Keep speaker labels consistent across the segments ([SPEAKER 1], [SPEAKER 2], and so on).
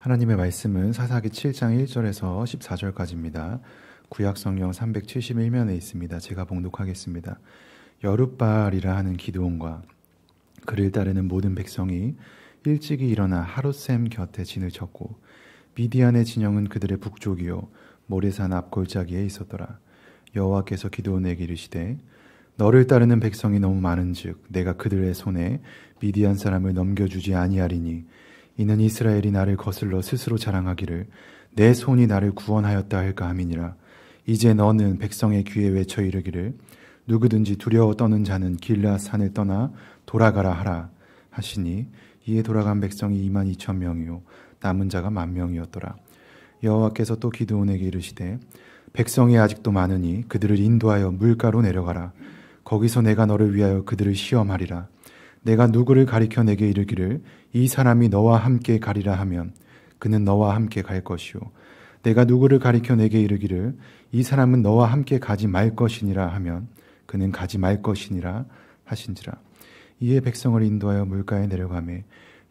[SPEAKER 1] 하나님의 말씀은 사사기 7장 1절에서 14절까지입니다. 구약성경 371면에 있습니다. 제가 봉독하겠습니다. 여룻바알이라 하는 기드온과 그를 따르는 모든 백성이 일찍이 일어나 하룻샘 곁에 진을 쳤고 미디안의 진영은 그들의 북쪽이요 모레산 앞 골짜기에 있었더라. 여호와께서 기드온에게 이르시되 너를 따르는 백성이 너무 많은즉 내가 그들의 손에 미디안 사람을 넘겨주지 아니하리니 이는 이스라엘이 나를 거슬러 스스로 자랑하기를 내 손이 나를 구원하였다 할까 함이니라. 이제 너는 백성의 귀에 외쳐 이르기를 누구든지 두려워 떠는 자는 길라 산을 떠나 돌아가라 하라 하시니 이에 돌아간 백성이 22,000명이요 남은 자가 10,000명이었더라. 여호와께서 또 기드온에게 이르시되 백성이 아직도 많으니 그들을 인도하여 물가로 내려가라. 거기서 내가 너를 위하여 그들을 시험하리라. 내가 누구를 가리켜 내게 이르기를 이 사람이 너와 함께 가리라 하면 그는 너와 함께 갈 것이요 내가 누구를 가리켜 내게 이르기를 이 사람은 너와 함께 가지 말 것이니라 하면 그는 가지 말 것이니라 하신지라. 이에 백성을 인도하여 물가에 내려가매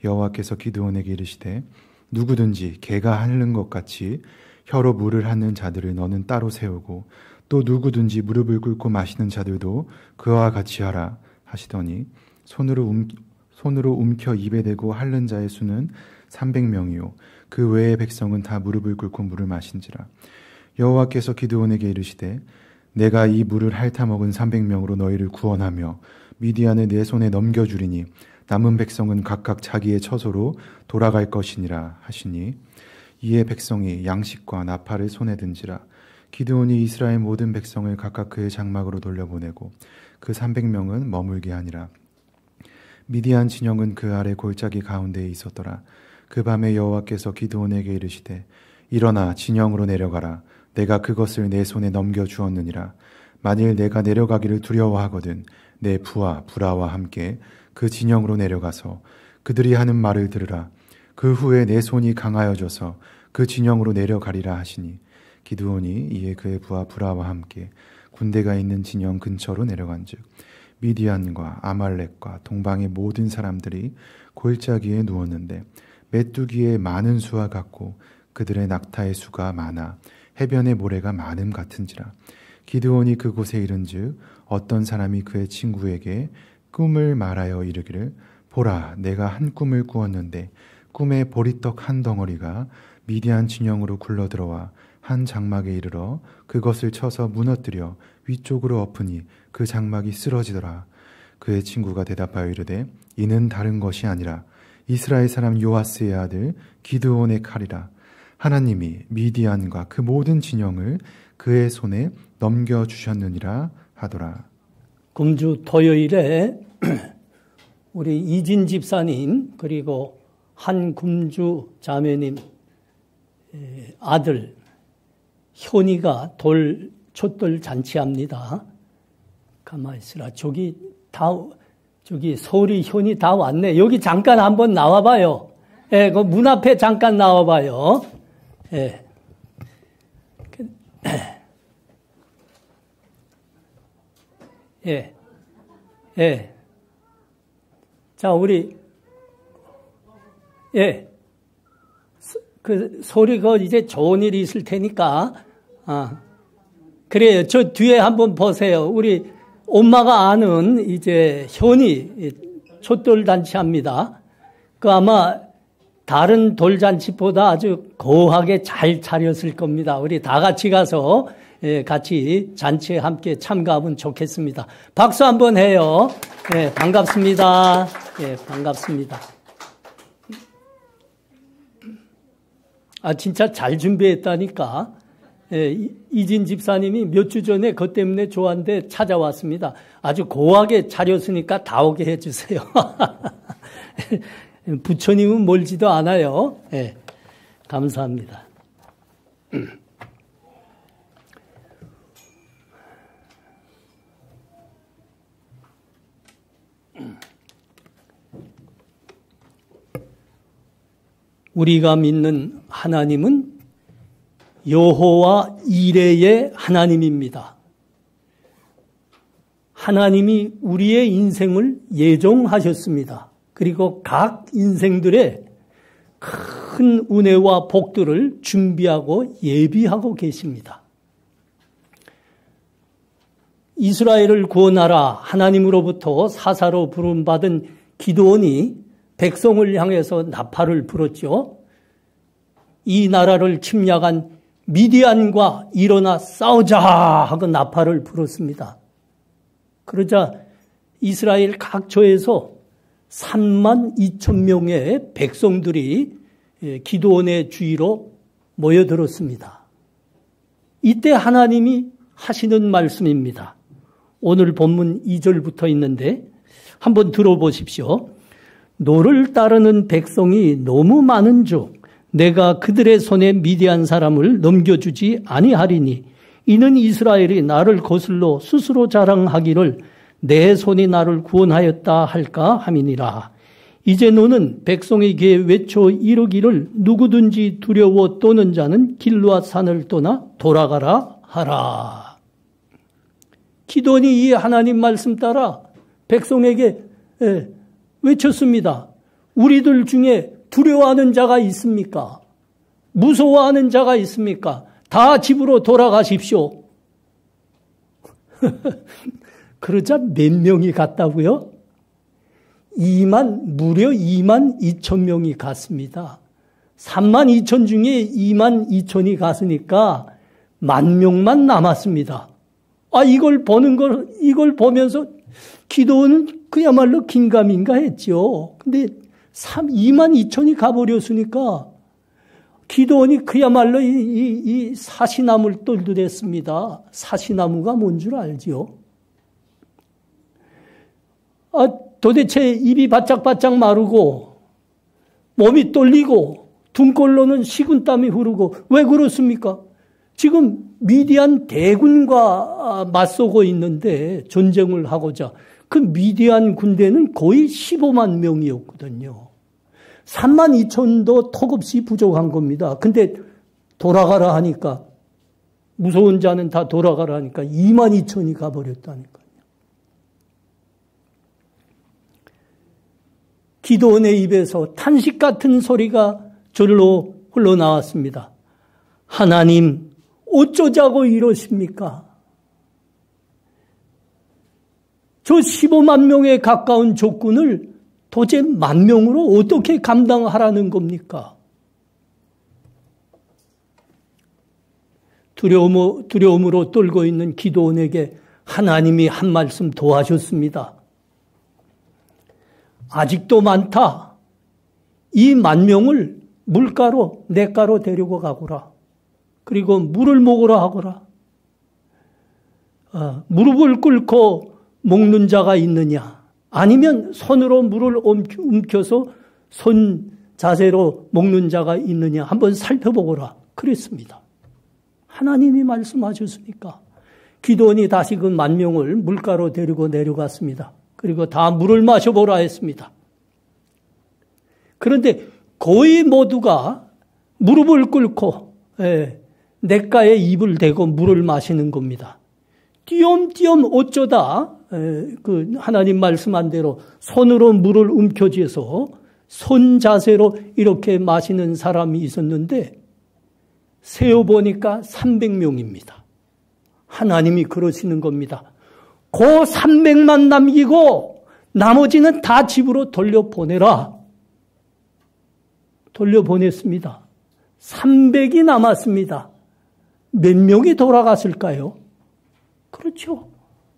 [SPEAKER 1] 여호와께서 기드온에게 이르시되 누구든지 개가 핥는 것 같이 혀로 물을 핥는 자들을 너는 따로 세우고 또 누구든지 무릎을 꿇고 마시는 자들도 그와 같이 하라 하시더니 손으로 움켜 입에 대고 핥는 자의 수는 300명이요 그 외의 백성은 다 무릎을 꿇고 물을 마신지라. 여호와께서 기드온에게 이르시되 내가 이 물을 핥아먹은 300명으로 너희를 구원하며 미디안을 내 손에 넘겨주리니 남은 백성은 각각 자기의 처소로 돌아갈 것이니라 하시니 이에 백성이 양식과 나팔을 손에 든지라. 기드온이 이스라엘 모든 백성을 각각 그의 장막으로 돌려보내고 그 300명은 머물게 하니라. 미디안 진영은 그 아래 골짜기 가운데에 있었더라. 그 밤에 여호와께서 기드온에게 이르시되 일어나 진영으로 내려가라. 내가 그것을 내 손에 넘겨주었느니라. 만일 내가 내려가기를 두려워하거든 내 부하 부라와 함께 그 진영으로 내려가서 그들이 하는 말을 들으라. 그 후에 내 손이 강하여져서 그 진영으로 내려가리라 하시니 기드온이 이에 그의 부하 부라와 함께 군대가 있는 진영 근처로 내려간즉 미디안과 아말렉과 동방의 모든 사람들이 골짜기에 누웠는데 메뚜기의 많은 수와 같고 그들의 낙타의 수가 많아 해변의 모래가 많음 같은지라. 기드온이 그곳에 이른즉 어떤 사람이 그의 친구에게 꿈을 말하여 이르기를 보라 내가 한 꿈을 꾸었는데 꿈에 보리떡 한 덩어리가 미디안 진영으로 굴러들어와 한 장막에 이르러 그것을 쳐서 무너뜨려 위쪽으로 엎으니 그 장막이 쓰러지더라. 그의 친구가 대답하여 이르되 이는 다른 것이 아니라 이스라엘 사람 요아스의 아들 기드온의 칼이라. 하나님이 미디안과 그 모든 진영을 그의 손에 넘겨주셨느니라 하더라.
[SPEAKER 2] 금주 토요일에 우리 이진 집사님 그리고 한 금주 자매님 아들 현이가 촛돌 잔치합니다. 가만히 있으라. 저기 소리 현이 다 왔네. 여기 잠깐 한번 나와봐요. 예, 그 문 앞에 잠깐 나와봐요. 예. 예. 예. 자, 그 소리 이제 좋은 일이 있을 테니까, 그래요. 저 뒤에 한번 보세요. 우리 엄마가 아는 이제 현이 촛돌 잔치 합니다. 그 아마 다른 돌잔치보다 아주 거하게 잘 차렸을 겁니다. 우리 다 같이 가서 같이 잔치에 함께 참가하면 좋겠습니다. 박수 한번 해요. 예, 반갑습니다. 예, 반갑습니다. 진짜 잘 준비했다니까. 예, 이진 집사님이 몇 주 전에 그것 때문에 좋아하는데 찾아왔습니다. 아주 고하게 차렸으니까 다 오게 해주세요. 부처님은 멀지도 않아요. 예, 감사합니다. 우리가 믿는 하나님은 여호와 이레의 하나님입니다. 하나님이 우리의 인생을 예정하셨습니다. 그리고 각 인생들의 큰 은혜와 복들을 준비하고 예비하고 계십니다. 이스라엘을 구원하라 하나님으로부터 사사로 부름받은 기드온이 백성을 향해서 나팔을 불었죠. 이 나라를 침략한 미디안과 일어나 싸우자 하고 나팔을 불었습니다. 그러자 이스라엘 각처에서 32,000명의 백성들이 기드온의 주위로 모여들었습니다. 이때 하나님이 하시는 말씀입니다. 오늘 본문 2절부터 있는데 한번 들어보십시오. 너를 따르는 백성이 너무 많은즉 내가 그들의 손에 미디안 사람을 넘겨주지 아니하리니 이는 이스라엘이 나를 거슬러 스스로 자랑하기를 내 손이 나를 구원하였다 할까 함이니라. 이제 너는 백성에게 외쳐 이르기를 누구든지 두려워 떠는 자는 길르앗 산을 떠나 돌아가라 하라. 기드온이 이 하나님 말씀 따라 백성에게 외쳤습니다. 우리들 중에 두려워하는 자가 있습니까? 무서워하는 자가 있습니까? 다 집으로 돌아가십시오. 그러자 몇 명이 갔다고요? 무려 2만 2천 명이 갔습니다. 3만 2천 중에 2만 2천이 갔으니까 1,000명만 남았습니다. 이걸 보면서 기도는 그야말로 긴가민가 했죠. 근데 2만 2천이 가버렸으니까 기도원이 그야말로 이 사시나무를 떨두댔습니다. 사시나무가 뭔 줄 알지요? 도대체 입이 바짝바짝 마르고 몸이 떨리고 등골로는 식은땀이 흐르고 왜 그렇습니까? 지금 미디안 대군과 맞서고 있는데 전쟁을 하고자 그 미디안 군대는 거의 15만 명이었거든요. 3만 2천도 턱없이 부족한 겁니다. 근데 돌아가라 하니까 무서운 자는 다 돌아가라 하니까 2만 2천이 가버렸다니까요. 기드온의 입에서 탄식 같은 소리가 절로 흘러나왔습니다. 하나님, 어쩌자고 이러십니까? 저 15만 명에 가까운 적군을 도대체 10,000명으로 어떻게 감당하라는 겁니까? 두려움으로 떨고 있는 기드온에게 하나님이 한 말씀 더 하셨습니다. 아직도 많다. 이 10,000명을 물가로 냇가로 데리고 가거라. 그리고 물을 먹으라 하거라. 무릎을 꿇고 먹는 자가 있느냐? 아니면 손으로 물을 움켜서 손 자세로 먹는 자가 있느냐? 한번 살펴보거라. 그랬습니다. 하나님이 말씀하셨으니까 기드온이 다시 그 10,000명을 물가로 데리고 내려갔습니다. 그리고 다 물을 마셔보라 했습니다. 그런데 거의 모두가 무릎을 꿇고 냇가에 입을 대고 물을 마시는 겁니다. 띄엄띄엄 어쩌다 그 하나님 말씀한 대로 손으로 물을 움켜쥐어서 손 자세로 이렇게 마시는 사람이 있었는데 세어보니까 300명입니다. 하나님이 그러시는 겁니다. 그 300만 남기고 나머지는 다 집으로 돌려보내라. 돌려보냈습니다. 300이 남았습니다. 몇 명이 돌아갔을까요? 그렇죠.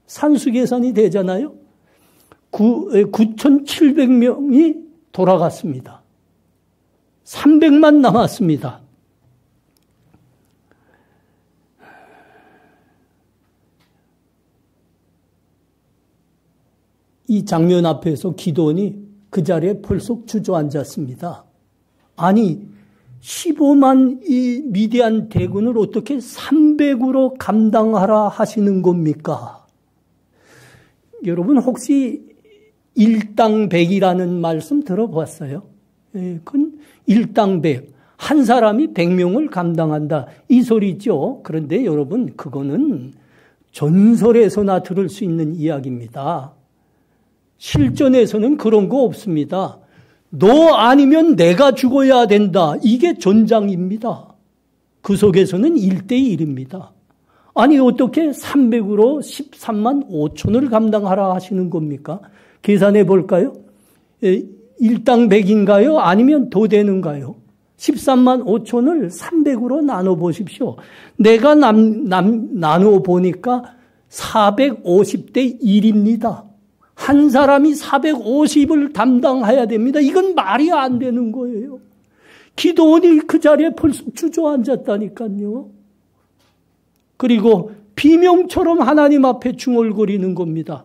[SPEAKER 2] 산수계산이 되잖아요. 9,700명이 돌아갔습니다. 300만 남았습니다. 이 장면 앞에서 기드온이 그 자리에 펄썩 주저앉았습니다. 아니 15만 이 미디안 대군을 어떻게 300으로 감당하라 하시는 겁니까? 여러분 혹시 일당 100이라는 말씀 들어봤어요? 그건 일당 100. 한 사람이 100명을 감당한다. 이 소리죠. 그런데 여러분 그거는 전설에서나 들을 수 있는 이야기입니다. 실전에서는 그런 거 없습니다. 너 아니면 내가 죽어야 된다. 이게 전장입니다. 그 속에서는 1대1입니다. 아니 어떻게 300으로 13만 5천을 감당하라 하시는 겁니까? 계산해 볼까요? 1당 100인가요? 아니면 더 되는가요? 13만 5천을 300으로 나눠 보십시오. 내가 나누어 보니까 450대 1입니다. 한 사람이 450을 담당해야 됩니다. 이건 말이 안 되는 거예요. 기도원이 그 자리에 벌써 주저앉았다니까요. 그리고 비명처럼 하나님 앞에 중얼거리는 겁니다.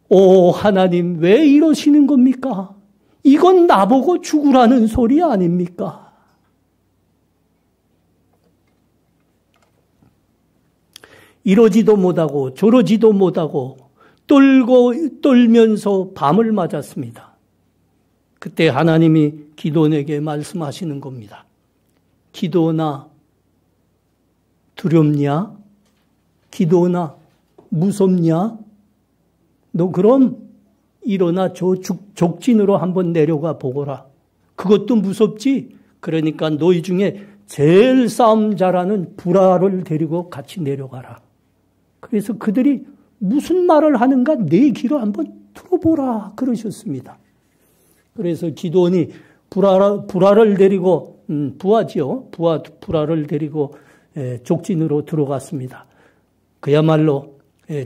[SPEAKER 2] 오, 하나님 왜 이러시는 겁니까? 이건 나보고 죽으라는 소리 아닙니까? 이러지도 못하고 저러지도 못하고 떨면서 밤을 맞았습니다. 그때 하나님이 기도원에게 말씀하시는 겁니다. 기도원아, 두렵냐? 기도원아, 무섭냐? 너 그럼 일어나 저 족진으로 한번 내려가 보거라. 그것도 무섭지? 그러니까 너희 중에 제일 싸움 잘하는 부라를 데리고 같이 내려가라. 그래서 그들이 무슨 말을 하는가 내 귀로 한번 들어보라 그러셨습니다. 그래서 기도원이 부라를 데리고 부하지요. 부라를 데리고 족진으로 들어갔습니다. 그야말로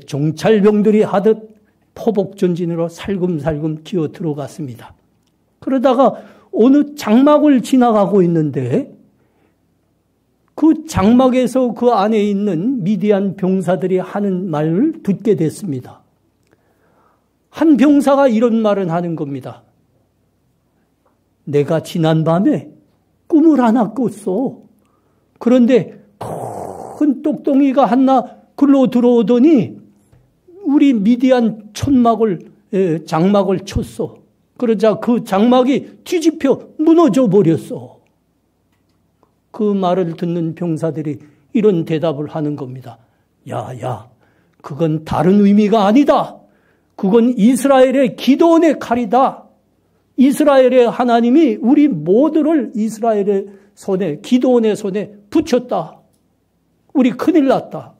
[SPEAKER 2] 정찰병들이 하듯 포복전진으로 살금살금 기어 들어갔습니다. 그러다가 어느 장막을 지나가고 있는데 그 장막에서 그 안에 있는 미디안 병사들이 하는 말을 듣게 됐습니다. 한 병사가 이런 말을 하는 겁니다. 내가 지난밤에 꿈을 하나 꿨어. 그런데 큰 똑덩이가 하나 글로 들어오더니 우리 미디안 장막을 쳤어. 그러자 그 장막이 뒤집혀 무너져 버렸어. 그 말을 듣는 병사들이 이런 대답을 하는 겁니다. 야, 그건 다른 의미가 아니다. 그건 이스라엘의 기도원의 칼이다. 이스라엘의 하나님이 우리 모두를 이스라엘의 손에, 기도원의 손에 붙였다. 우리 큰일 났다.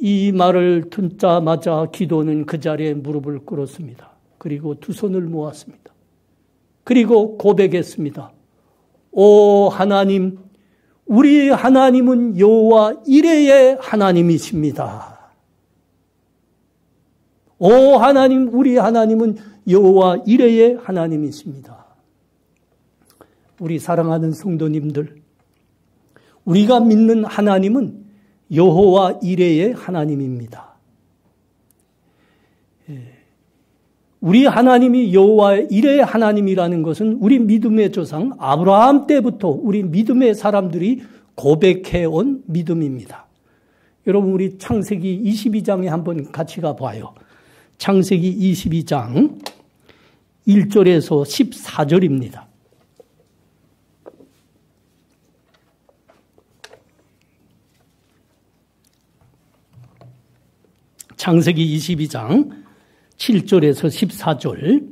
[SPEAKER 2] 이 말을 듣자마자 기도는 그 자리에 무릎을 꿇었습니다. 그리고 두 손을 모았습니다. 그리고 고백했습니다. 오 하나님, 우리 하나님은 여호와 이레의 하나님이십니다. 오 하나님, 우리 하나님은 여호와 이레의 하나님이십니다. 우리 사랑하는 성도님들, 우리가 믿는 하나님은 여호와 이레의 하나님입니다. 우리 하나님이 여호와 이레의 하나님이라는 것은 우리 믿음의 조상 아브라함 때부터 우리 믿음의 사람들이 고백해온 믿음입니다. 여러분 우리 창세기 22장에 한번 같이 가봐요. 창세기 22장 1절에서 14절입니다. 창세기 22장 7절에서 14절.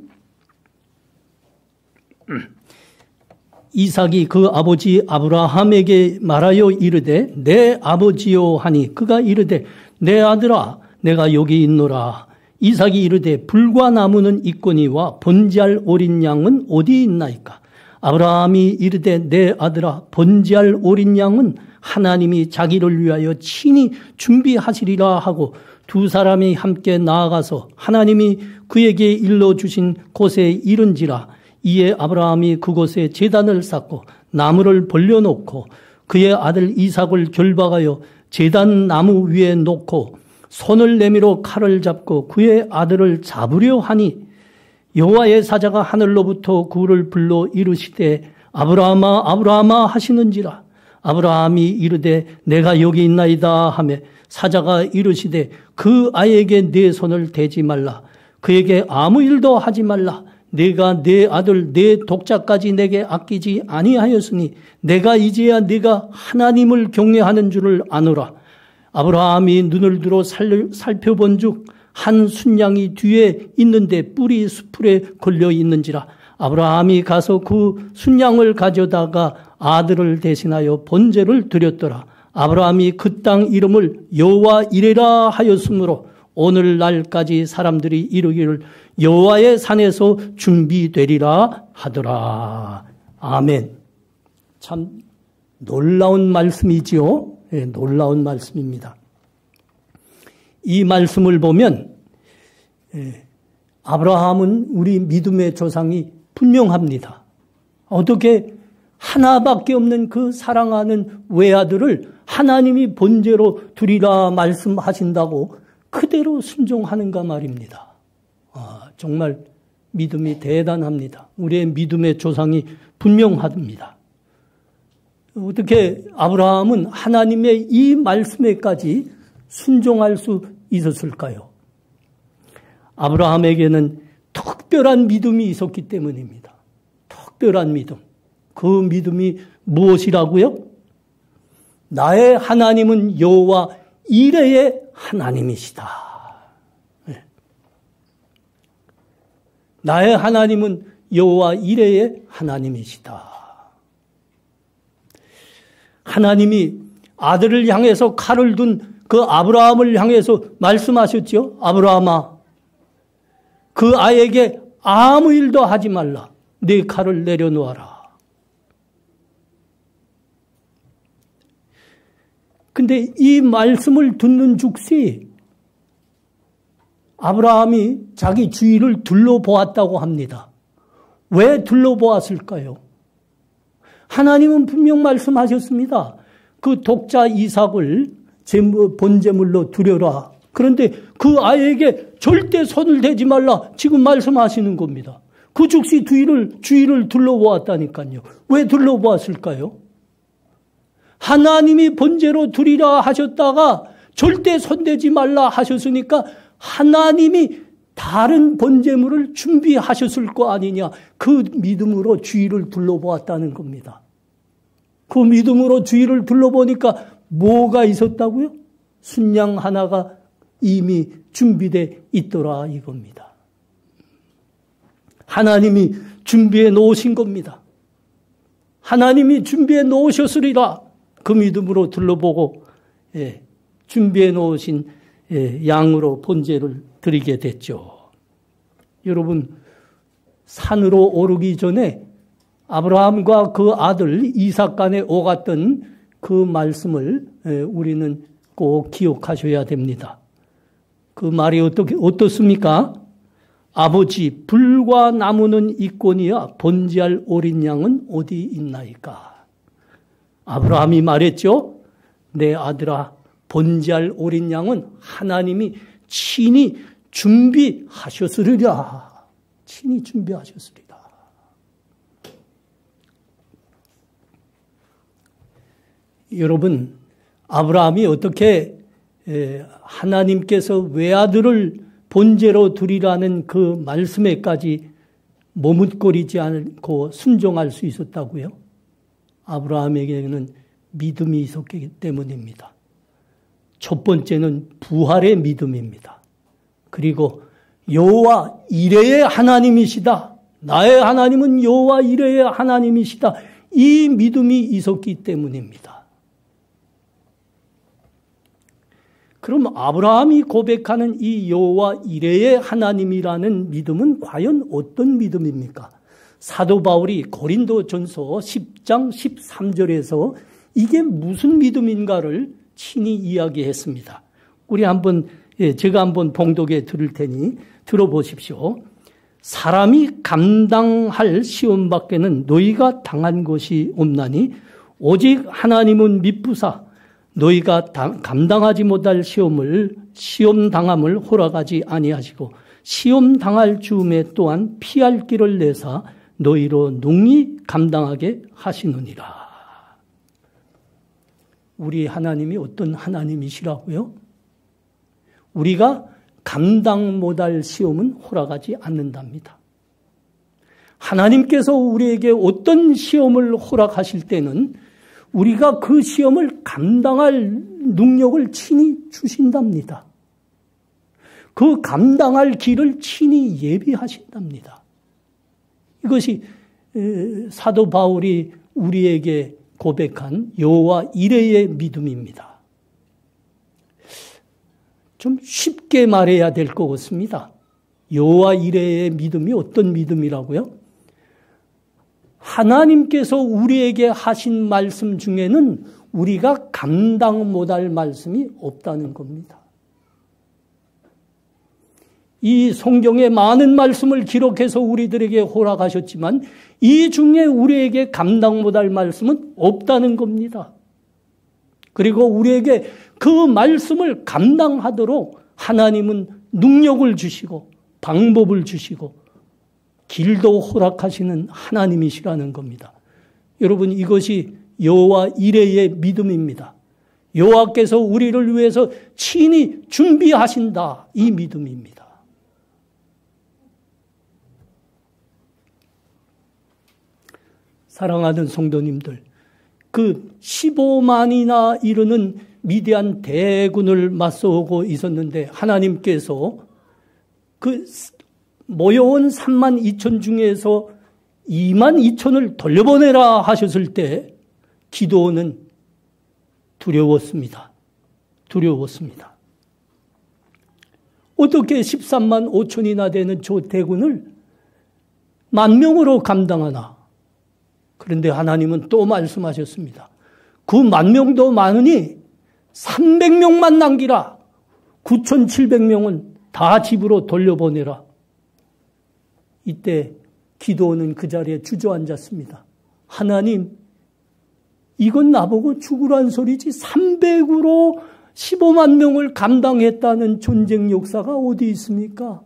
[SPEAKER 2] 이삭이 그 아버지 아브라함에게 말하여 이르되 내 아버지요 하니 그가 이르되 내 아들아 내가 여기 있노라. 이삭이 이르되 불과 나무는 있거니와 번제할 어린 양은 어디 있나이까. 아브라함이 이르되 내 아들아 번제할 어린 양은 하나님이 자기를 위하여 친히 준비하시리라 하고 두 사람이 함께 나아가서 하나님이 그에게 일러주신 곳에 이른지라. 이에 아브라함이 그곳에 제단을 쌓고 나무를 벌려놓고 그의 아들 이삭을 결박하여 제단 나무 위에 놓고 손을 내밀어 칼을 잡고 그의 아들을 잡으려 하니 여호와의 사자가 하늘로부터 그를 불러 이르시되 아브라함아 아브라함아 하시는지라. 아브라함이 이르되 내가 여기 있나이다 하며 사자가 이르시되 그 아이에게 내 손을 대지 말라. 그에게 아무 일도 하지 말라. 내가 내 아들 내 독자까지 내게 아끼지 아니하였으니 내가 이제야 네가 하나님을 경외하는 줄을 아노라. 아브라함이 눈을 들어 살펴본 즉 한 순양이 뒤에 있는데 뿔이 수풀에 걸려 있는지라. 아브라함이 가서 그 순양을 가져다가 아들을 대신하여 번제를 드렸더라. 아브라함이 그 땅 이름을 여호와 이레라 하였으므로 오늘날까지 사람들이 이르기를 여호와의 산에서 준비되리라 하더라. 아멘. 참 놀라운 말씀이지요. 네, 놀라운 말씀입니다. 이 말씀을 보면 아브라함은 우리 믿음의 조상이 분명합니다. 어떻게 하나밖에 없는 그 사랑하는 외아들을 하나님이 번제로 드리라 말씀하신다고 그대로 순종하는가 말입니다. 정말 믿음이 대단합니다. 우리의 믿음의 조상이 분명합니다. 어떻게 아브라함은 하나님의 이 말씀에까지 순종할 수 있었을까요? 아브라함에게는 특별한 믿음이 있었기 때문입니다. 특별한 믿음. 그 믿음이 무엇이라고요? 나의 하나님은 여호와 이레의 하나님이시다. 네. 나의 하나님은 여호와 이레의 하나님이시다. 하나님이 아들을 향해서 칼을 둔 그 아브라함을 향해서 말씀하셨죠. 아브라함아, 그 아이에게 아무 일도 하지 말라. 네 칼을 내려놓아라. 근데 이 말씀을 듣는 즉시 아브라함이 자기 주위를 둘러보았다고 합니다. 왜 둘러보았을까요? 하나님은 분명 말씀하셨습니다. 그 독자 이삭을 번제물로 드려라. 그런데 그 아이에게 절대 손을 대지 말라. 지금 말씀하시는 겁니다. 그 즉시 주위를 둘러보았다니까요. 왜 둘러보았을까요? 하나님이 번제로 드리라 하셨다가 절대 손대지 말라 하셨으니까 하나님이 다른 번제물을 준비하셨을 거 아니냐. 그 믿음으로 주위를 둘러보았다는 겁니다. 그 믿음으로 주위를 둘러보니까 뭐가 있었다고요? 순양 하나가 이미 준비되어 있더라 이겁니다. 하나님이 준비해 놓으신 겁니다. 하나님이 준비해 놓으셨으리라. 그 믿음으로 둘러보고 준비해 놓으신 양으로 번제를 드리게 됐죠. 여러분, 산으로 오르기 전에 아브라함과 그 아들 이삭 간에 오갔던 그 말씀을 우리는 꼭 기억하셔야 됩니다. 그 말이 어떻습니까? 아버지, 불과 나무는 있거니와 번제할 어린 양은 어디 있나이까? 아브라함이 말했죠. 내 아들아, 번제할 어린 양은 하나님이 친히 준비하셨으리라. 친히 준비하셨으리라. 여러분, 아브라함이 어떻게 하나님께서 외아들을 번제로 드리라는 그 말씀에까지 머뭇거리지 않고 순종할 수 있었다고요? 아브라함에게는 믿음이 있었기 때문입니다. 첫 번째는 부활의 믿음입니다. 그리고 여호와 이레의 하나님이시다. 나의 하나님은 여호와 이레의 하나님이시다. 이 믿음이 있었기 때문입니다. 그럼 아브라함이 고백하는 이 여호와 이레의 하나님이라는 믿음은 과연 어떤 믿음입니까? 사도 바울이 고린도전서 10장 13절에서 이게 무슨 믿음인가를 친히 이야기했습니다. 우리 제가 한번 봉독해 드릴 테니 들어보십시오. 사람이 감당할 시험 밖에는 너희가 당한 것이 없나니 오직 하나님은 미쁘사 너희가 감당하지 못할 시험 당함을 허락하지 아니하시고 시험 당할 즈음에 또한 피할 길을 내사 너희로 능히 감당하게 하시느니라. 우리 하나님이 어떤 하나님이시라고요? 우리가 감당 못할 시험은 허락하지 않는답니다. 하나님께서 우리에게 어떤 시험을 허락하실 때는 우리가 그 시험을 감당할 능력을 친히 주신답니다. 그 감당할 길을 친히 예비하신답니다. 이것이 사도 바울이 우리에게 고백한 여호와 이레의 믿음입니다. 좀 쉽게 말해야 될 것 같습니다. 여호와 이레의 믿음이 어떤 믿음이라고요? 하나님께서 우리에게 하신 말씀 중에는 우리가 감당 못할 말씀이 없다는 겁니다. 이 성경에 많은 말씀을 기록해서 우리들에게 허락하셨지만 이 중에 우리에게 감당 못할 말씀은 없다는 겁니다. 그리고 우리에게 그 말씀을 감당하도록 하나님은 능력을 주시고 방법을 주시고 길도 허락하시는 하나님이시라는 겁니다. 여러분, 이것이 여호와 이레의 믿음입니다. 여호와께서 우리를 위해서 친히 준비하신다, 이 믿음입니다. 사랑하는 성도님들, 그 15만이나 이르는 미디안 대군을 맞서오고 있었는데 하나님께서 그 모여온 3만 2천 중에서 2만 2천을 돌려보내라 하셨을 때 기드온은 두려웠습니다. 두려웠습니다. 어떻게 13만 5천이나 되는 저 대군을 10,000명으로 감당하나? 그런데 하나님은 또 말씀하셨습니다. 그 10,000명도 많으니 300명만 남기라. 9,700명은 다 집으로 돌려보내라. 이때 기드온은 그 자리에 주저앉았습니다. 하나님, 이건 나보고 죽으란 소리지 300으로 15만 명을 감당했다는 전쟁 역사가 어디 있습니까?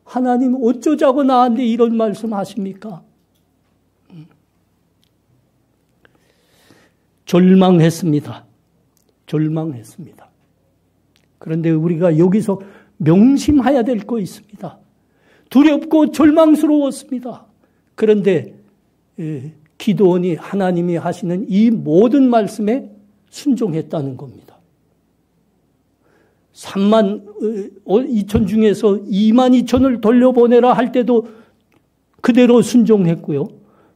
[SPEAKER 2] 하나님 어쩌자고 나한테 이런 말씀 하십니까? 절망했습니다. 절망했습니다. 그런데 우리가 여기서 명심해야 될 거 있습니다. 두렵고 절망스러웠습니다. 그런데 기드온이 하나님이 하시는 이 모든 말씀에 순종했다는 겁니다. 3만 2천 중에서 2만 2천을 돌려보내라 할 때도 그대로 순종했고요.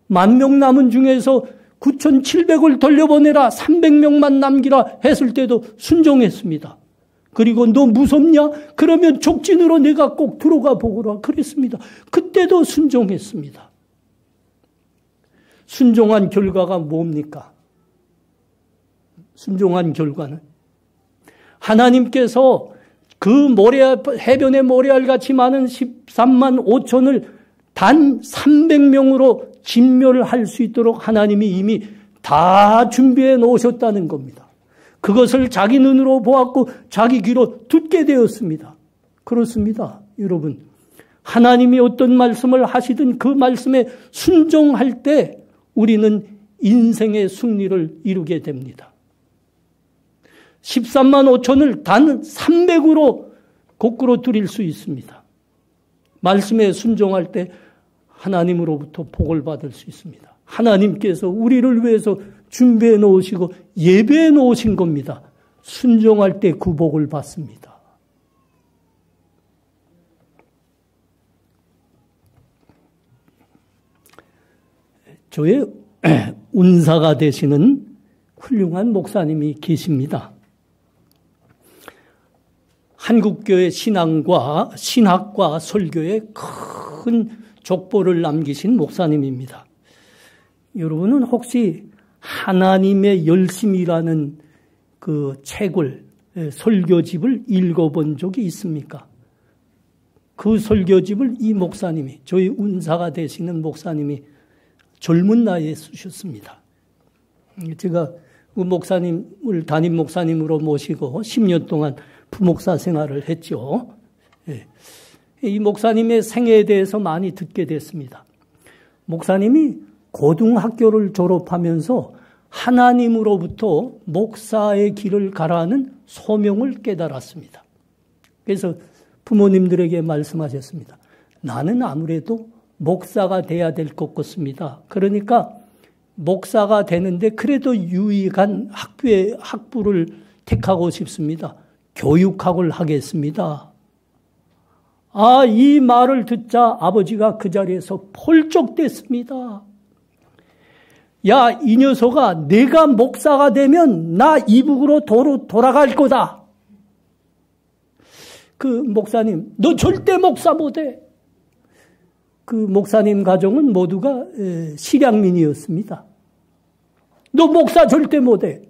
[SPEAKER 2] 10,000명 남은 중에서 9,700을 돌려보내라, 300명만 남기라 했을 때도 순종했습니다. 그리고 너 무섭냐? 그러면 족진으로 내가 꼭 들어가 보거라 그랬습니다. 그때도 순종했습니다. 순종한 결과가 뭡니까? 순종한 결과는 하나님께서 그 해변의 모래알같이 많은 13만 5천을 단 300명으로 진멸할 수 있도록 하나님이 이미 다 준비해 놓으셨다는 겁니다. 그것을 자기 눈으로 보았고 자기 귀로 듣게 되었습니다. 그렇습니다. 여러분, 하나님이 어떤 말씀을 하시든 그 말씀에 순종할 때 우리는 인생의 승리를 이루게 됩니다. 13만 5천을 단 300으로 거꾸로 드릴 수 있습니다. 말씀에 순종할 때 하나님으로부터 복을 받을 수 있습니다. 하나님께서 우리를 위해서 준비해 놓으시고 예배해 놓으신 겁니다. 순종할 때 그 복을 받습니다. 저의 운사가 되시는 훌륭한 목사님이 계십니다. 한국교회 신학과 설교에 큰 족보를 남기신 목사님입니다. 여러분은 혹시 하나님의 열심이라는 그 책을, 설교집을 읽어본 적이 있습니까? 그 설교집을 이 목사님이, 저희 운사가 되시는 목사님이 젊은 나이에 쓰셨습니다. 제가 그 목사님을 담임 목사님으로 모시고 10년 동안 부목사 생활을 했죠. 이 목사님의 생애에 대해서 많이 듣게 됐습니다. 목사님이 고등학교를 졸업하면서 하나님으로부터 목사의 길을 가라는 소명을 깨달았습니다. 그래서 부모님들에게 말씀하셨습니다. 나는 아무래도 목사가 돼야 될 것 같습니다. 그러니까 목사가 되는데 그래도 유익한 학부를 택하고 싶습니다. 교육학을 하겠습니다. 이 말을 듣자 아버지가 그 자리에서 펄쩍댔습니다. 야, 이 녀석아, 내가 목사가 되면 나 이북으로 돌아갈 거다. 그 목사님, 너 절대 목사 못해. 그 목사님 가정은 모두가 실향민이었습니다. 너 목사 절대 못해.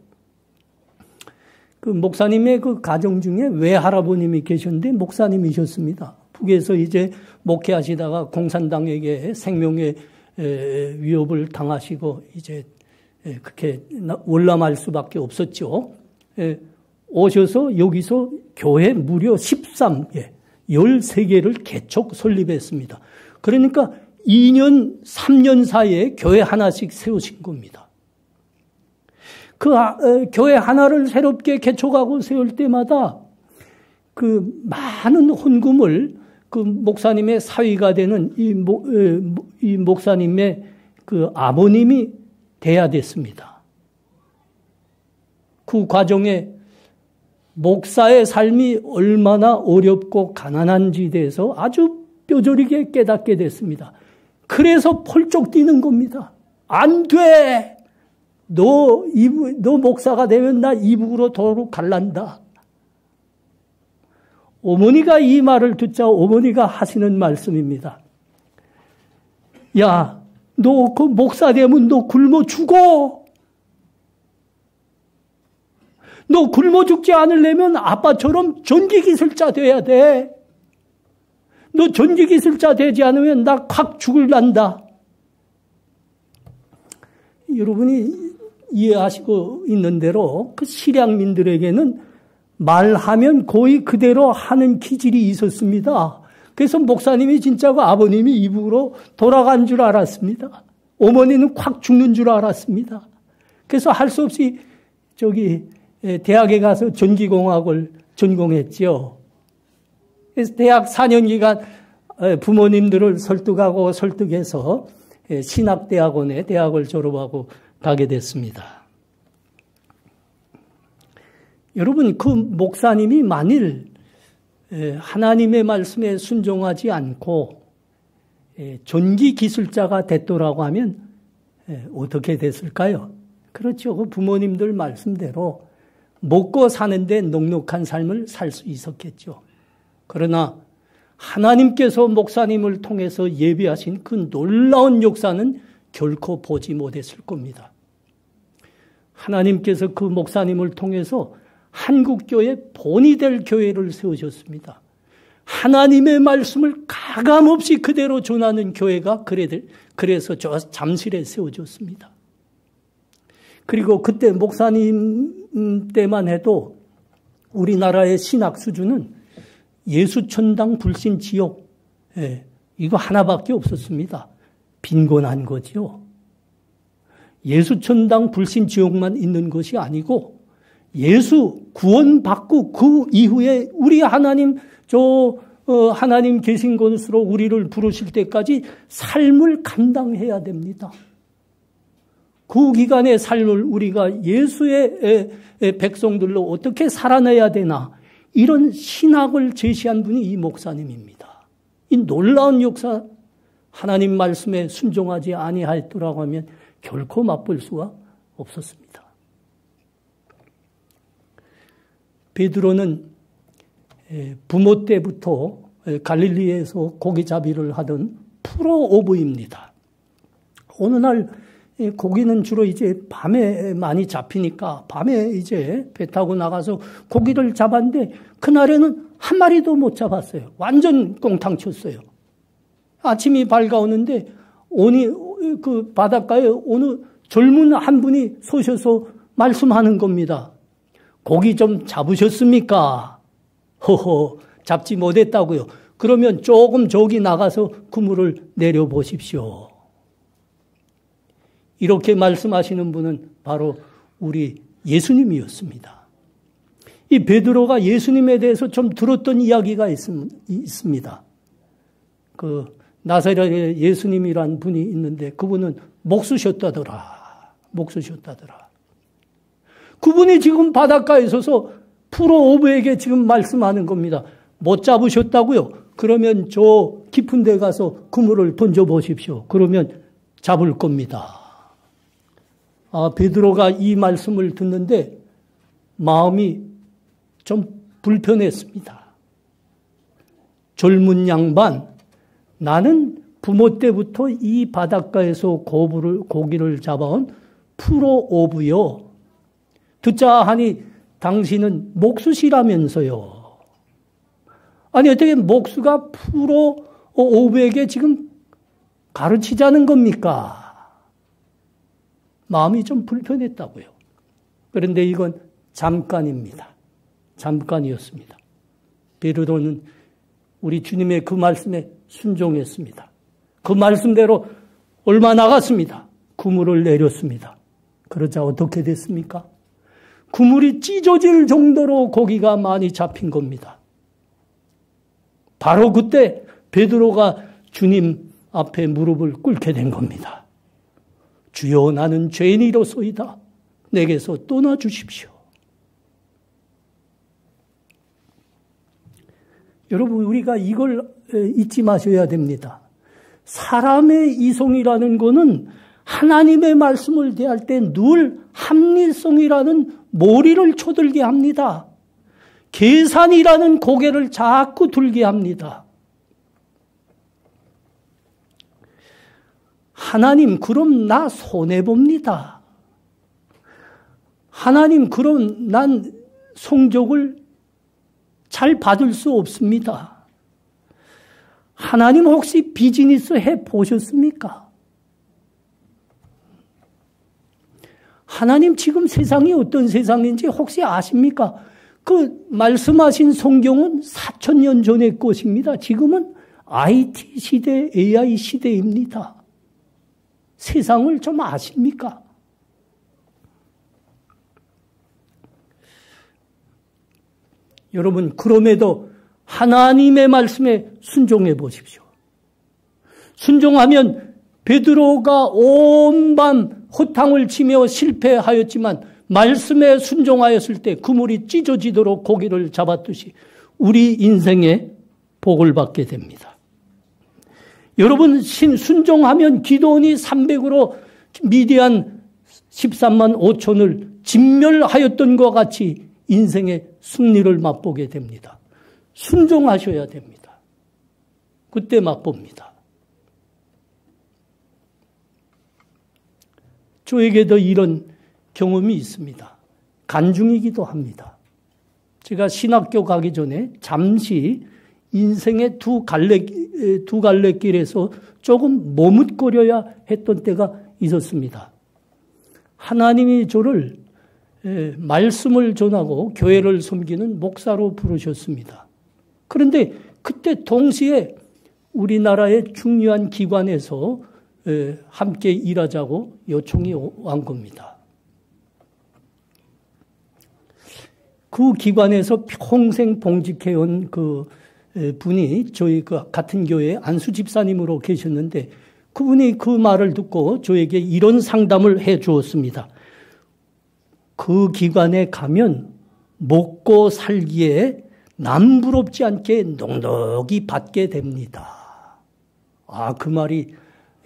[SPEAKER 2] 그 목사님의 그 가정 중에 외할아버님이 계셨는데 목사님이셨습니다. 북에서 이제 목회하시다가 공산당에게 생명의 위협을 당하시고 이제 그렇게 월남할 수밖에 없었죠. 오셔서 여기서 교회 무려 13개, 13개를 개척 설립했습니다. 그러니까 2년, 3년 사이에 교회 하나씩 세우신 겁니다. 그 교회 하나를 새롭게 개척하고 세울 때마다 그 많은 헌금을 그 목사님의 사위가 되는 이 목사님의 그 아버님이 돼야 됐습니다. 그 과정에 목사의 삶이 얼마나 어렵고 가난한지에 대해서 아주 뼈저리게 깨닫게 됐습니다. 그래서 펄쩍 뛰는 겁니다. 안 돼! 너 목사가 되면 나 이북으로 도로 갈란다. 어머니가 이 말을 듣자 어머니가 하시는 말씀입니다. 야, 너 그 목사 되면 너 굶어 죽어. 너 굶어 죽지 않으려면 아빠처럼 전기기술자 돼야 돼. 너 전기기술자 되지 않으면 나 확 죽을란다. 여러분이 이해하시고 있는 대로 그 실향민들에게는 말하면 거의 그대로 하는 기질이 있었습니다. 그래서 목사님이 진짜고 아버님이 이북으로 돌아간 줄 알았습니다. 어머니는 확 죽는 줄 알았습니다. 그래서 할 수 없이 대학에 가서 전기공학을 전공했죠. 그래서 대학 4년 기간 부모님들을 설득해서 신학대학원에 대학을 졸업하고 가게 됐습니다. 여러분, 그 목사님이 만일 하나님의 말씀에 순종하지 않고 전기기술자가 됐더라고 하면 어떻게 됐을까요? 그렇죠. 그 부모님들 말씀대로 먹고 사는데 넉넉한 삶을 살 수 있었겠죠. 그러나 하나님께서 목사님을 통해서 예비하신 그 놀라운 역사는 결코 보지 못했을 겁니다. 하나님께서 그 목사님을 통해서 한국교회 본이 될 교회를 세우셨습니다. 하나님의 말씀을 가감없이 그대로 전하는 교회가 그래서 저 잠실에 세워졌습니다. 그리고 그때 목사님 때만 해도 우리나라의 신학 수준은 예수천당 불신 지옥, 이거 하나밖에 없었습니다. 빈곤한 거죠. 예수천당 불신 지옥만 있는 것이 아니고 예수 구원받고 그 이후에 우리 하나님 하나님 계신 곳으로 우리를 부르실 때까지 삶을 감당해야 됩니다. 그 기간의 삶을 우리가 예수의 백성들로 어떻게 살아내야 되나, 이런 신학을 제시한 분이 이 목사님입니다. 이 놀라운 역사, 하나님 말씀에 순종하지 아니하였더라고 하면 결코 맛볼 수가 없었습니다. 베드로는 부모 때부터 갈릴리에서 고기잡이를 하던 프로오브입니다. 어느 날 고기는 주로 이제 밤에 많이 잡히니까 밤에 이제 배 타고 나가서 고기를 잡았는데 그날에는 한 마리도 못 잡았어요. 완전 꽁탕 쳤어요. 아침이 밝아오는데 그 바닷가에 어느 젊은 한 분이 서셔서 말씀하는 겁니다. 고기 좀 잡으셨습니까? 허허, 잡지 못했다고요. 그러면 조금 저기 나가서 그물을 내려보십시오. 이렇게 말씀하시는 분은 바로 우리 예수님이었습니다. 이 베드로가 예수님에 대해서 좀 들었던 이야기가 있습니다. 그 나사렛의 예수님이란 분이 있는데 그분은 목수셨다더라. 그분이 지금 바닷가에 서서 프로오브에게 지금 말씀하는 겁니다. 못 잡으셨다고요? 그러면 저 깊은 데 가서 그물을 던져보십시오. 그러면 잡을 겁니다. 베드로가 이 말씀을 듣는데 마음이 좀 불편했습니다. 젊은 양반, 나는 부모 때부터 이 바닷가에서 고기를 잡아온 프로 오브요. 듣자 하니 당신은 목수시라면서요. 아니 어떻게 목수가 프로 오브에게 지금 가르치자는 겁니까? 마음이 좀 불편했다고요. 그런데 이건 잠깐입니다. 잠깐이었습니다. 베드로는 우리 주님의 그 말씀에 순종했습니다. 그 말씀대로 얼마 나갔습니다. 그물을 내렸습니다. 그러자 어떻게 됐습니까? 그물이 찢어질 정도로 고기가 많이 잡힌 겁니다. 바로 그때 베드로가 주님 앞에 무릎을 꿇게 된 겁니다. 주여, 나는 죄인이로소이다. 내게서 떠나주십시오. 여러분, 우리가 이걸 잊지 마셔야 됩니다. 사람의 이성이라는 것은 하나님의 말씀을 대할 때 늘 합리성이라는 머리를 쳐들게 합니다. 계산이라는 고개를 자꾸 들게 합니다. 하나님, 그럼 나 손해봅니다. 하나님, 그럼 난 성적을 잘 받을 수 없습니다. 하나님 혹시 비즈니스 해보셨습니까? 하나님 지금 세상이 어떤 세상인지 혹시 아십니까? 그 말씀하신 성경은 4,000년 전의 것입니다. 지금은 IT 시대, AI 시대입니다. 세상을 좀 아십니까? 여러분, 그럼에도 하나님의 말씀에 순종해 보십시오. 순종하면 베드로가 온 밤 허탕을 치며 실패하였지만 말씀에 순종하였을 때 그물이 찢어지도록 고기를 잡았듯이 우리 인생에 복을 받게 됩니다. 여러분, 순종하면 기도원이 300으로 미디안 13만 5천을 진멸하였던 것 같이 인생의 승리를 맛보게 됩니다. 순종하셔야 됩니다. 그때 맛봅니다. 저에게도 이런 경험이 있습니다. 간중이기도 합니다. 제가 신학교 가기 전에 잠시 인생의 두 갈래길에서 조금 머뭇거려야 했던 때가 있었습니다. 하나님이 저를 말씀을 전하고 교회를 섬기는 목사로 부르셨습니다. 그런데 그때 동시에 우리나라의 중요한 기관에서 함께 일하자고 요청이 온 겁니다. 그 기관에서 평생 봉직해온 그 분이 저희 그 같은 교회 안수 집사님으로 계셨는데 그분이 그 말을 듣고 저에게 이런 상담을 해 주었습니다. 그 기관에 가면 먹고 살기에 남부럽지 않게 넉넉히 받게 됩니다. 그 말이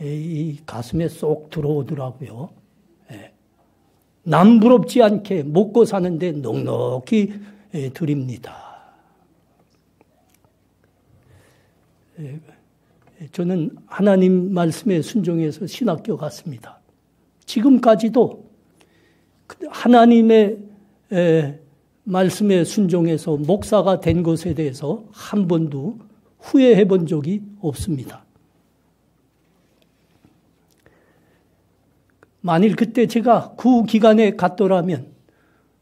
[SPEAKER 2] 이 가슴에 쏙 들어오더라고요. 남부럽지 않게 먹고 사는데 넉넉히 드립니다. 저는 하나님 말씀에 순종해서 신학교 갔습니다. 지금까지도 하나님의 말씀에 순종해서 목사가 된 것에 대해서 한 번도 후회해 본 적이 없습니다. 만일 그때 제가 그 기관에 갔더라면,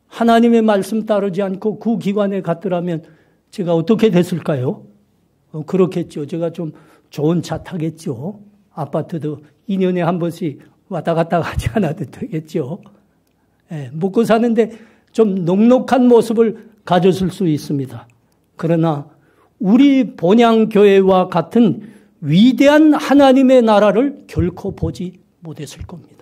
[SPEAKER 2] 하나님의 말씀 따르지 않고 그 기관에 갔더라면 제가 어떻게 됐을까요? 그렇겠죠. 제가 좀 좋은 차 타겠죠. 아파트도 2년에 한 번씩 왔다 갔다 하지 않아도 되겠죠. 먹고 사는데 좀 넉넉한 모습을 가졌을 수 있습니다. 그러나 우리 본향교회와 같은 위대한 하나님의 나라를 결코 보지 못했을 겁니다.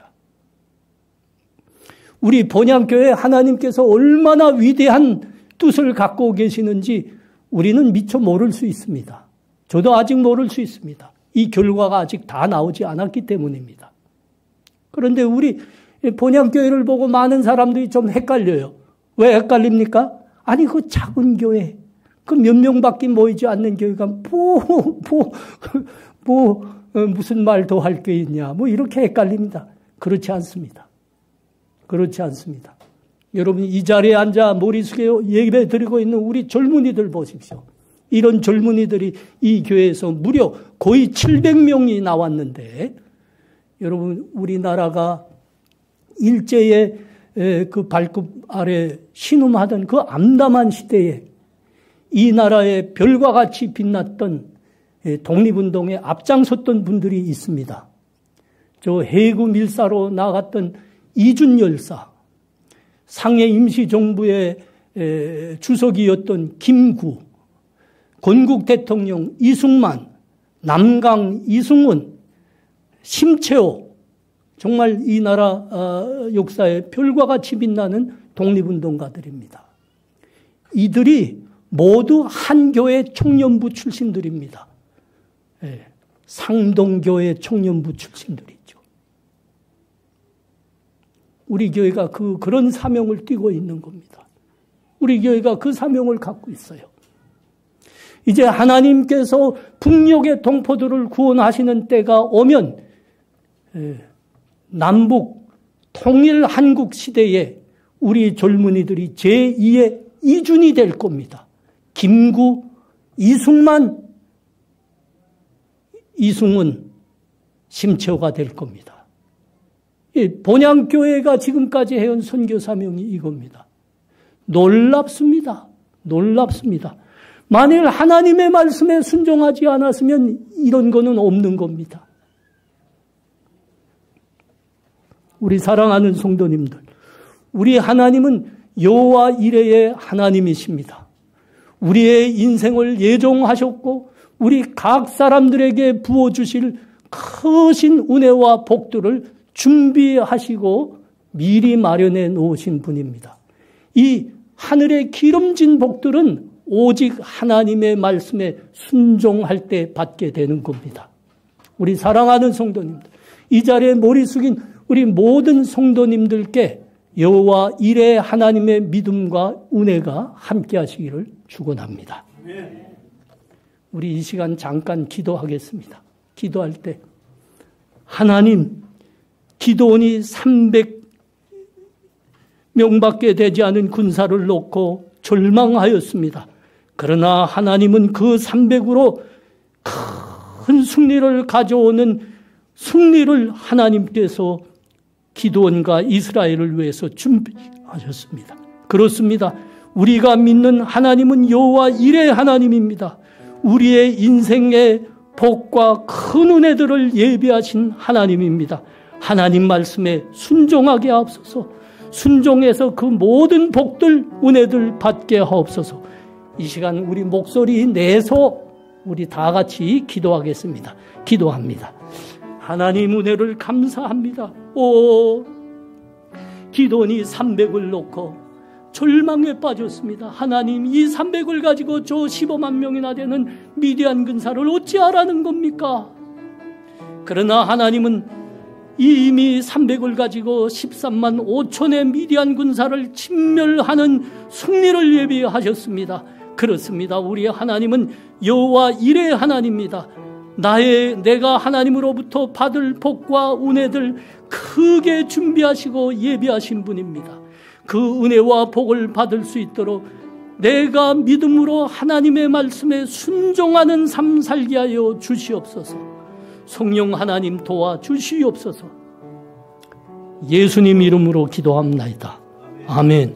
[SPEAKER 2] 우리 본향교회 하나님께서 얼마나 위대한 뜻을 갖고 계시는지 우리는 미처 모를 수 있습니다. 저도 아직 모를 수 있습니다. 이 결과가 아직 다 나오지 않았기 때문입니다. 그런데 우리 본향교회를 보고 많은 사람들이 좀 헷갈려요. 왜 헷갈립니까? 아니 그 작은 교회, 그 몇 명밖에 모이지 않는 교회가 무슨 말 더 할 게 있냐, 뭐 이렇게 헷갈립니다. 그렇지 않습니다. 그렇지 않습니다. 여러분 이 자리에 앉아 머리 숙여 예배 드리고 있는 우리 젊은이들 보십시오. 이런 젊은이들이 이 교회에서 무려 거의 700명이 나왔는데, 여러분 우리나라가 일제의 그 발급 아래 신음하던 그 암담한 시대에 이 나라의 별과 같이 빛났던 독립운동에 앞장섰던 분들이 있습니다. 저 해구 밀사로 나갔던 이준 열사, 상해 임시정부의 주석이었던 김구, 건국 대통령 이승만, 남강 이승훈, 심채호, 정말 이 나라 역사에 별과 같이 빛나는 독립운동가들입니다. 이들이 모두 한 교회 청년부 출신들입니다. 상동교회 청년부 출신들이죠. 우리 교회가 그런 사명을 띠고 있는 겁니다. 우리 교회가 그 사명을 갖고 있어요. 이제 하나님께서 북녘의 동포들을 구원하시는 때가 오면 남북 통일 한국 시대에 우리 젊은이들이 제2의 이준이 될 겁니다. 김구, 이승만, 이승훈, 심채호가 될 겁니다. 본향교회가 지금까지 해온 선교 사명이 이겁니다. 놀랍습니다. 놀랍습니다. 만일 하나님의 말씀에 순종하지 않았으면 이런 거는 없는 겁니다. 우리 사랑하는 성도님들, 우리 하나님은 여호와 이레의 하나님이십니다. 우리의 인생을 예정하셨고 우리 각 사람들에게 부어주실 크신 은혜와 복들을 준비하시고 미리 마련해 놓으신 분입니다. 이 하늘의 기름진 복들은 오직 하나님의 말씀에 순종할 때 받게 되는 겁니다. 우리 사랑하는 성도님들, 이 자리에 머리 숙인 우리 모든 성도님들께 여호와 이레 하나님의 믿음과 은혜가 함께 하시기를 축원합니다. 우리 이 시간 잠깐 기도하겠습니다. 기도할 때 하나님, 기드온이 300명밖에 되지 않은 군사를 놓고 절망하였습니다. 그러나 하나님은 그 300으로 큰 승리를 가져오는 승리를 하나님께서 기드온과 이스라엘을 위해서 준비하셨습니다. 그렇습니다. 우리가 믿는 하나님은 여호와 이레 하나님입니다. 우리의 인생의 복과 큰 은혜들을 예비하신 하나님입니다. 하나님 말씀에 순종하게 하옵소서. 순종해서 그 모든 복들, 은혜들 받게 하옵소서. 이 시간 우리 목소리 내서 우리 다 같이 기도하겠습니다. 기도합니다. 하나님 은혜를 감사합니다. 기드온이 300을 놓고 절망에 빠졌습니다. 하나님, 이 300을 가지고 저 15만 명이나 되는 미디안 군사를 어찌하라는 겁니까? 그러나 하나님은 이미 300을 가지고 13만 5천의 미디안 군사를 진멸하는 승리를 예비하셨습니다. 그렇습니다. 우리 하나님은 여호와 이레 하나님입니다. 내가 하나님으로부터 받을 복과 은혜들 크게 준비하시고 예비하신 분입니다. 그 은혜와 복을 받을 수 있도록 내가 믿음으로 하나님의 말씀에 순종하는 삶 살게 하여 주시옵소서. 성령 하나님 도와 주시옵소서. 예수님 이름으로 기도합나이다. 아멘.